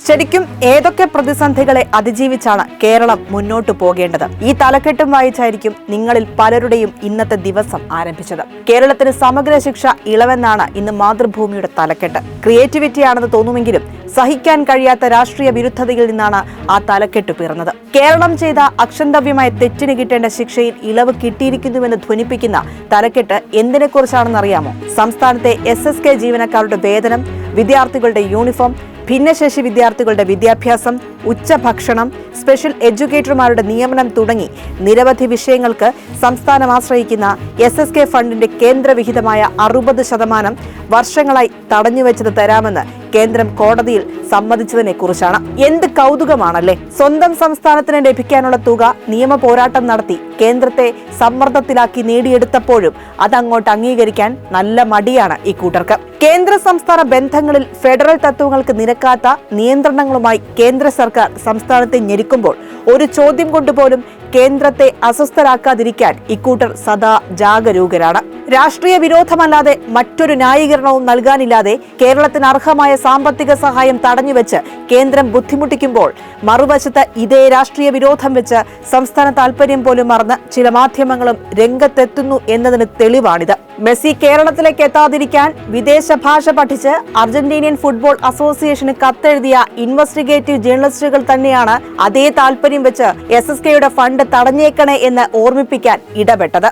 ശരിക്കും ഏതൊക്കെ പ്രതിസന്ധികളെ അതിജീവിച്ചാണ് കേരളം മുന്നോട്ടു പോകേണ്ടത്? ഈ തലക്കെട്ടും വായിച്ചായിരിക്കും നിങ്ങളിൽ പലരുടെയും ഇന്നത്തെ ദിവസം ആരംഭിച്ചത്. കേരളത്തിന് സമഗ്ര ശിക്ഷ ഇളവെന്നാണ് ഇന്ന് മാതൃഭൂമിയുടെ തലക്കെട്ട്. ക്രിയേറ്റിവിറ്റിയാണെന്ന് തോന്നുമെങ്കിലും സഹിക്കാൻ കഴിയാത്ത രാഷ്ട്രീയ വിരുദ്ധതയിൽ നിന്നാണ് ആ തലക്കെട്ട് പിറന്നത്. കേരളം ചെയ്ത അക്ഷന്തവ്യമായ തെറ്റിന് കിട്ടേണ്ട ശിക്ഷയിൽ ഇളവ് കിട്ടിയിരിക്കുന്നുവെന്ന് ധ്വനിപ്പിക്കുന്ന തലക്കെട്ട് എന്തിനെക്കുറിച്ചാണെന്നറിയാമോ? സംസ്ഥാനത്തെ SSK ജീവനക്കാരുടെ വേതനം, വിദ്യാർത്ഥികളുടെ യൂണിഫോം, ഭിന്നശേഷി വിദ്യാർത്ഥികളുടെ വിദ്യാഭ്യാസം, ഉച്ചഭക്ഷണം, സ്പെഷ്യൽ എഡ്യൂക്കേറ്റർമാരുടെ നിയമനം തുടങ്ങി നിരവധി വിഷയങ്ങൾക്ക് സംസ്ഥാനം ആശ്രയിക്കുന്ന SSK ഫണ്ടിന്റെ കേന്ദ്രവിഹിതമായ 60% വർഷങ്ങളായി തടഞ്ഞുവെച്ചത് തരാമെന്ന് കേന്ദ്രം കോടതിയിൽ സമ്മതിച്ചതിനെ കുറിച്ചാണ്. എന്ത് കൗതുകമാണല്ലേ! സ്വന്തം സംസ്ഥാനത്തിന് ലഭിക്കാനുള്ള തുക നിയമ പോരാട്ടം നടത്തി കേന്ദ്രത്തെ സമ്മർദ്ദത്തിലാക്കി നേടിയെടുത്തപ്പോഴും അതങ്ങോട്ട് അംഗീകരിക്കാൻ നല്ല മടിയാണ് ഈ കൂട്ടർക്ക്. കേന്ദ്ര സംസ്ഥാന ബന്ധങ്ങളിൽ ഫെഡറൽ തത്വങ്ങൾക്ക് നിരക്കാത്ത നിയന്ത്രണങ്ങളുമായി കേന്ദ്ര സർക്കാർ സംസ്ഥാനത്തെ ഞെരുക്കുമ്പോൾ ഒരു ചോദ്യം കൊണ്ടുപോലും കേന്ദ്രത്തെ അസ്വസ്ഥരാക്കാതിരിക്കാൻ ഇക്കൂട്ടർ സദാ ജാഗരൂകരാണ്. രാഷ്ട്രീയ വിരോധമല്ലാതെ മറ്റൊരു ന്യായീകരണവും നൽകാനില്ലാതെ കേരളത്തിന് അർഹമായ സാമ്പത്തിക സഹായം തടഞ്ഞുവെച്ച് കേന്ദ്രം ബുദ്ധിമുട്ടിക്കുമ്പോൾ മറുവശത്ത് ഇതേ രാഷ്ട്രീയ വിരോധം വെച്ച് സംസ്ഥാന താൽപര്യം പോലും മറന്ന് ചില മാധ്യമങ്ങളും രംഗത്തെത്തുന്നു എന്നതിന് തെളിവാണിത്. മെസ്സി കേരളത്തിലേക്ക് എത്താതിരിക്കാൻ വിദേശ ഭാഷ പഠിച്ച് അർജന്റീനിയൻ ഫുട്ബോൾ അസോസിയേഷന് കത്തെഴുതിയ ഇൻവെസ്റ്റിഗേറ്റീവ് ജേർണലിസ്റ്റുകൾ തന്നെയാണ് അതേ താൽപര്യം വെച്ച് SSKയുടെ ഫണ്ട് തടഞ്ഞേക്കണേ എന്ന് ഓർമ്മിപ്പിക്കാൻ ഇടപെട്ടത്.